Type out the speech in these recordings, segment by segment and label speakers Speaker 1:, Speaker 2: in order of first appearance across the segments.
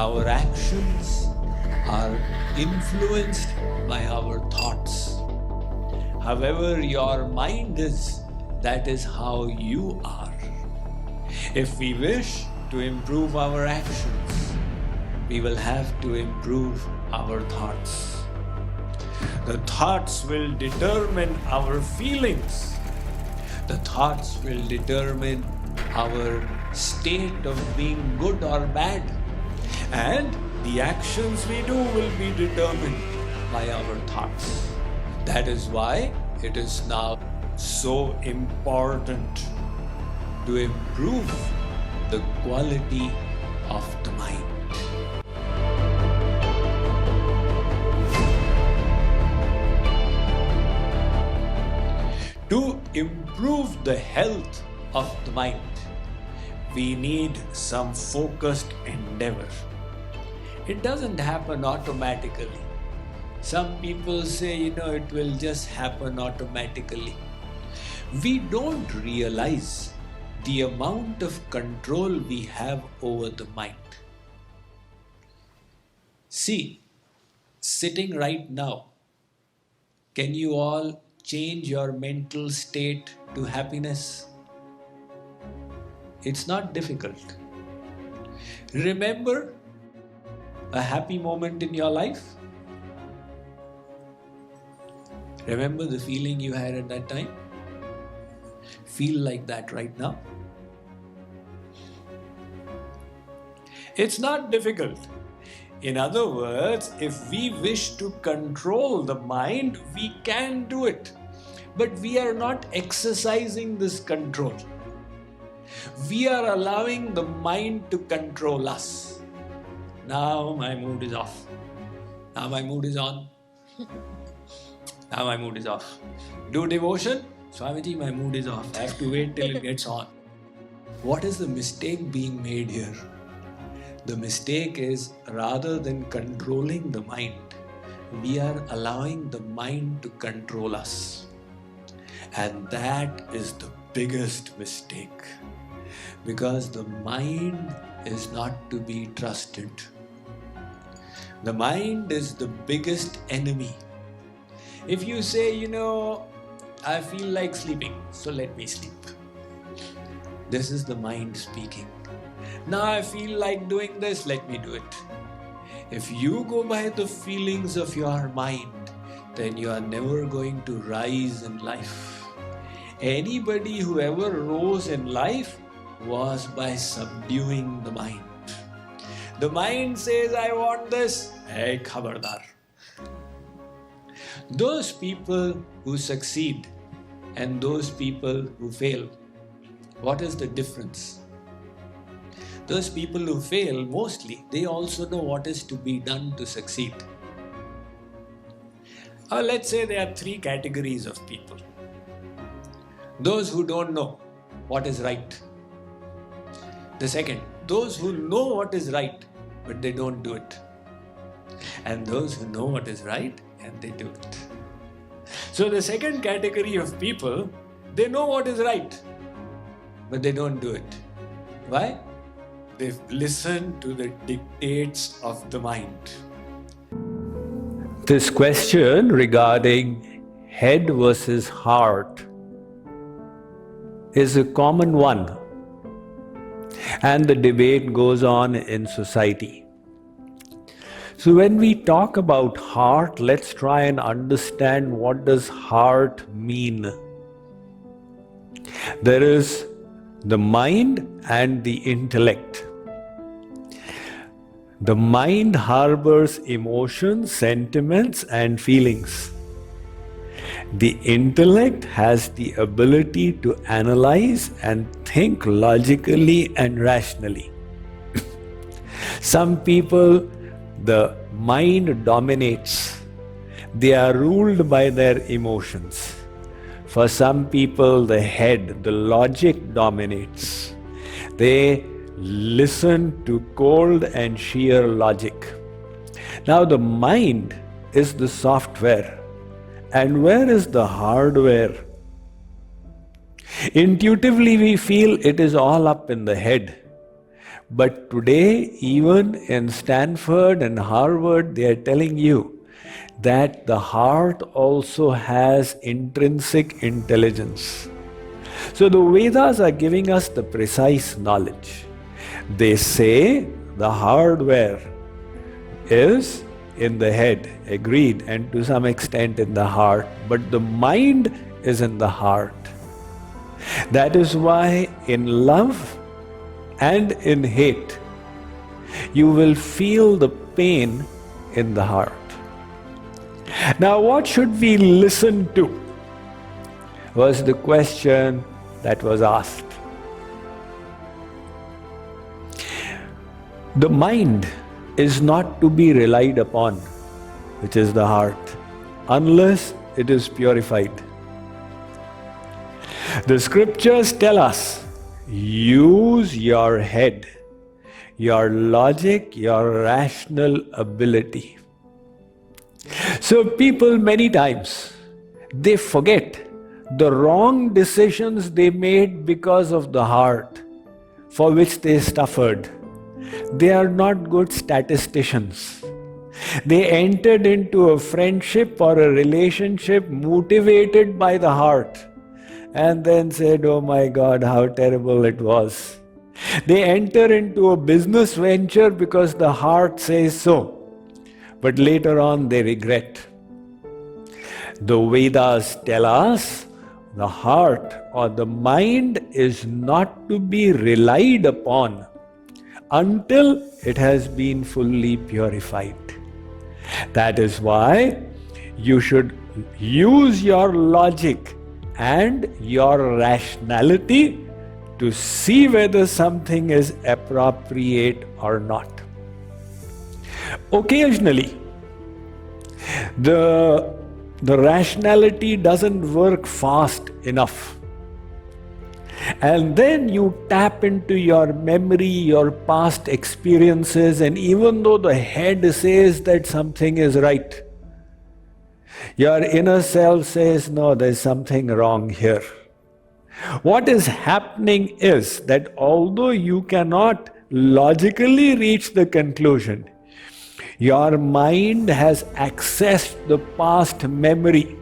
Speaker 1: our actions are influenced by our thoughts. However your mind is, that is how you are. If we wish to improve our actions, we will have to improve our thoughts. The thoughts will determine our feelings. The thoughts will determine our state of being good or bad. And the actions we do will be determined by our thoughts. That is why it is now so important to improve the quality of the mind. To improve the health of the mind, we need some focused endeavor. It doesn't happen automatically. Some people say, it will just happen automatically. We don't realize the amount of control we have over the mind. See, sitting right now, can you all change your mental state to happiness? It's not difficult. Remember a happy moment in your life? Remember the feeling you had at that time? Feel like that right now. It's not difficult. In other words, if we wish to control the mind, we can do it. But we are not exercising this control. We are allowing the mind to control us. Now my mood is off. Now my mood is on. Now my mood is off. Do devotion? Swamiji, my mood is off. I have to wait till it gets on. What is the mistake being made here? The mistake is, rather than controlling the mind, we are allowing the mind to control us. And that is the biggest mistake. Because the mind is not to be trusted. The mind is the biggest enemy. If you say, I feel like sleeping, so let me sleep. This is the mind speaking. Now I feel like doing this, let me do it. If you go by the feelings of your mind, then you are never going to rise in life. Anybody who ever rose in life was by subduing the mind. The mind says, I want this. Hey, khabardar. Those people who succeed and those people who fail, what is the difference? Those people who fail, mostly, they also know what is to be done to succeed. Or let's say there are three categories of people. Those who don't know what is right. The second, those who know what is right, but they don't do it. And those who know what is right, and they do it. So the second category of people, they know what is right, but they don't do it. Why? They listen to the dictates of the mind. This question regarding head versus heart is a common one, and the debate goes on in society. So when we talk about heart, let's try and understand what does heart mean. There is the mind and the intellect. The mind harbors emotions, sentiments, and feelings. The intellect has the ability to analyze and think logically and rationally. Some people, the mind dominates. They are ruled by their emotions. For some people, the head, the logic dominates. They listen to cold and sheer logic. Now the mind is the software. And where is the hardware? Intuitively we feel it is all up in the head. But today, even in Stanford and Harvard, they are telling you that the heart also has intrinsic intelligence. So the Vedas are giving us the precise knowledge. They say the hardware is in the head, agreed, and to some extent in the heart, but the mind is in the heart. That is why in love and in hate, you will feel the pain in the heart. Now, what should we listen to? Was the question that was asked. The mind is not to be relied upon, which is the heart, unless it is purified. The scriptures tell us, use your head, your logic, your rational ability. So people many times, they forget the wrong decisions they made because of the heart, for which they suffered. They are not good statisticians. They entered into a friendship or a relationship motivated by the heart and then said, oh my God, how terrible it was. They enter into a business venture because the heart says so, but later on they regret. The Vedas tell us the heart or the mind is not to be relied upon until it has been fully purified. That is why you should use your logic and your rationality to see whether something is appropriate or not. Occasionally, the rationality doesn't work fast enough. And then you tap into your memory, your past experiences, and even though the head says that something is right, your inner self says, no, there's something wrong here. What is happening is that although you cannot logically reach the conclusion, your mind has accessed the past memory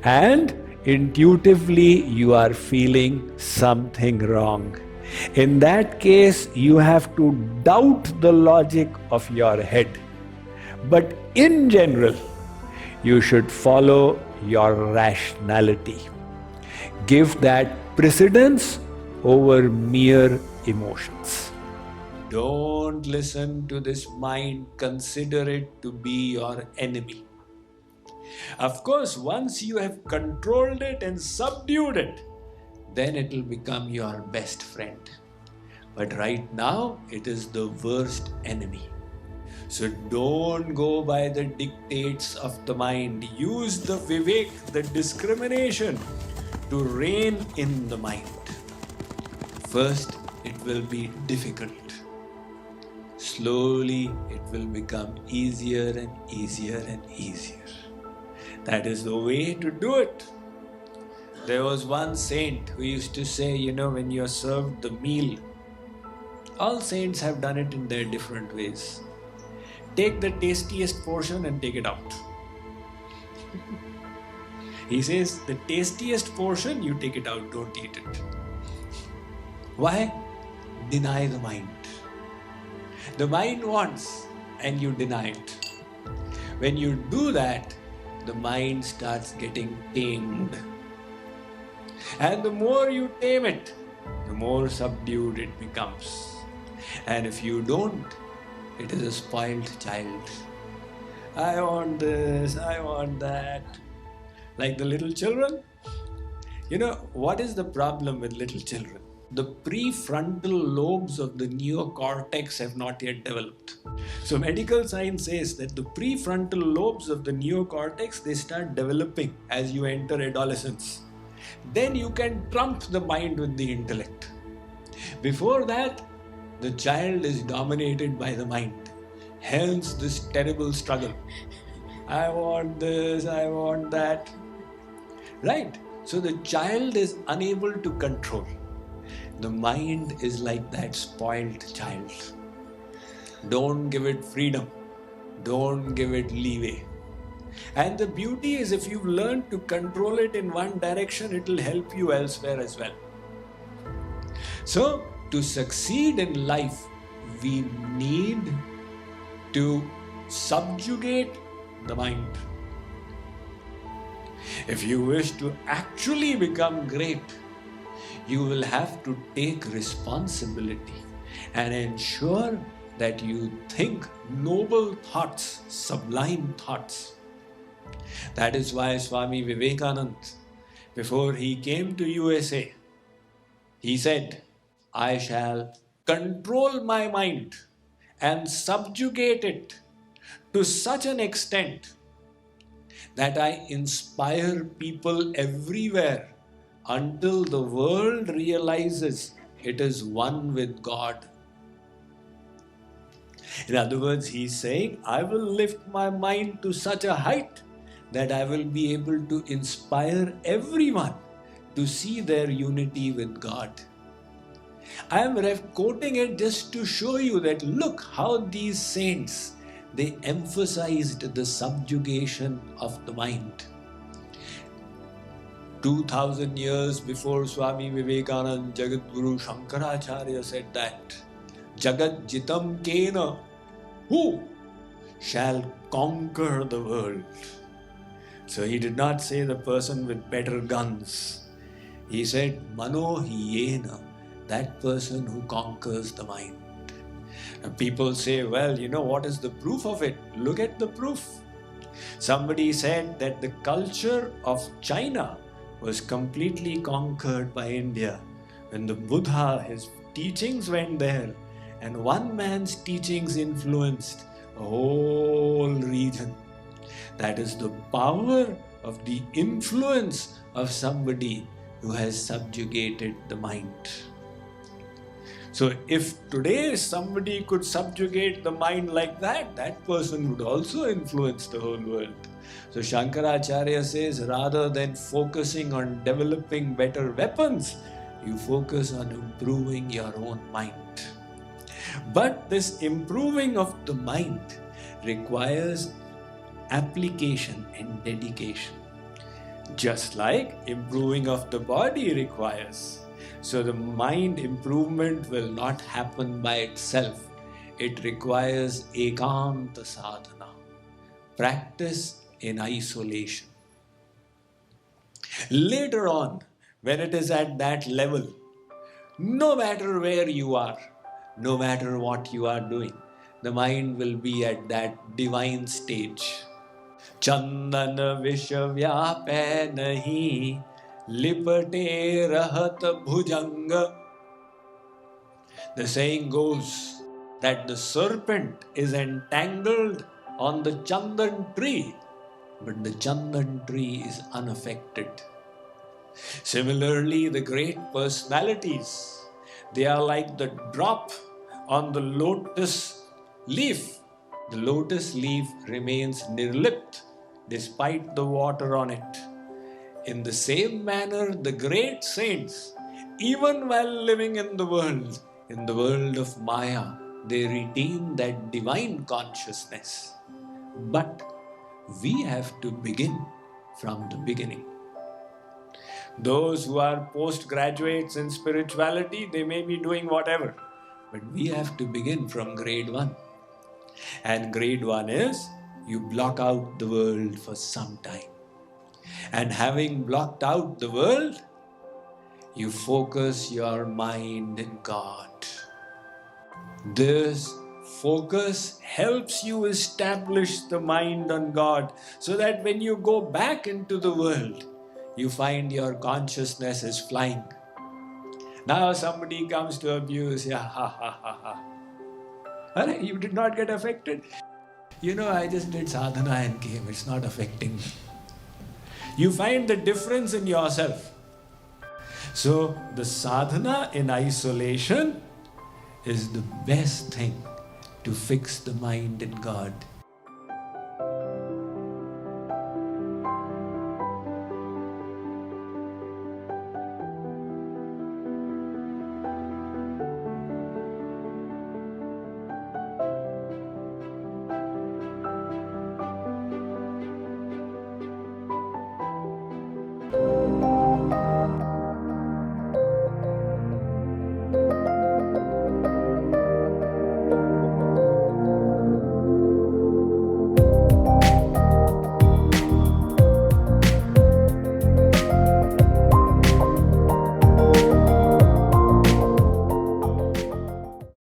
Speaker 1: and intuitively you are feeling something wrong. In that case, you have to doubt the logic of your head. But in general, you should follow your rationality. Give that precedence over mere emotions. Don't listen to this mind, consider it to be your enemy. Of course, once you have controlled it and subdued it, then it will become your best friend. But right now, it is the worst enemy. So don't go by the dictates of the mind. Use the vivek, the discrimination, to rein in the mind. First, it will be difficult. Slowly, it will become easier and easier and easier. That is the way to do it. There was one saint who used to say, when you're served the meal, all saints have done it in their different ways. Take the tastiest portion and take it out. He says, the tastiest portion, you take it out, don't eat it. Why? Deny the mind. The mind wants, and you deny it. When you do that, the mind starts getting tamed. And the more you tame it, the more subdued it becomes. And if you don't, it is a spoiled child. I want this, I want that. Like the little children. What is the problem with little children? The prefrontal lobes of the neocortex have not yet developed. So medical science says that the prefrontal lobes of the neocortex, they start developing as you enter adolescence. Then you can trump the mind with the intellect. Before that, the child is dominated by the mind. Hence this terrible struggle. I want this, I want that. Right? So the child is unable to control. The mind is like that spoiled child. Don't give it freedom. Don't give it leeway. And the beauty is, if you've learned to control it in one direction, it will help you elsewhere as well. So, to succeed in life, we need to subjugate the mind. If you wish to actually become great, you will have to take responsibility and ensure that you think noble thoughts, sublime thoughts. That is why Swami Vivekananda, before he came to USA, he said, I shall control my mind and subjugate it to such an extent that I inspire people everywhere until the world realizes it is one with God. In other words, he is saying, I will lift my mind to such a height that I will be able to inspire everyone to see their unity with God. I am quoting it just to show you that look how these saints, they emphasized the subjugation of the mind. 2000 years before Swami Vivekananda, Jagadguru Shankaracharya said that Jagat Jitam Kena, who shall conquer the world? So he did not say the person with better guns. He said Mano Hiyena, that person who conquers the mind. And people say, well, what is the proof of it? Look at the proof. Somebody said that the culture of China was completely conquered by India. When the Buddha, his teachings went there, and one man's teachings influenced a whole region. That is the power of the influence of somebody who has subjugated the mind. So if today somebody could subjugate the mind like that, that person would also influence the whole world. So Shankaracharya says, rather than focusing on developing better weapons, you focus on improving your own mind. But this improving of the mind requires application and dedication, just like improving of the body requires. So the mind improvement will not happen by itself. It requires ekanta sadhana, practice in isolation. Later on, when it is at that level, no matter where you are, no matter what you are doing, the mind will be at that divine stage. Chandana vishvyape nahi lipate rahat bhujanga. The saying goes that the serpent is entangled on the chandan tree, but the chandan tree is unaffected. Similarly, the great personalities, they are like the drop on the lotus leaf. The lotus leaf remains nirlipt despite the water on it. In the same manner, the great saints, even while living in the world of Maya, they retain that divine consciousness. But we have to begin from the beginning. Those who are postgraduates in spirituality, they may be doing whatever, but we have to begin from grade 1. And grade 1 is, you block out the world for some time. And having blocked out the world, you focus your mind in God. This focus helps you establish the mind on God, so that when you go back into the world, you find your consciousness is flying. Now somebody comes to abuse, you did not get affected. I just did sadhana and came, it's not affecting me. You find the difference in yourself. So the sadhana in isolation is the best thing to fix the mind in God.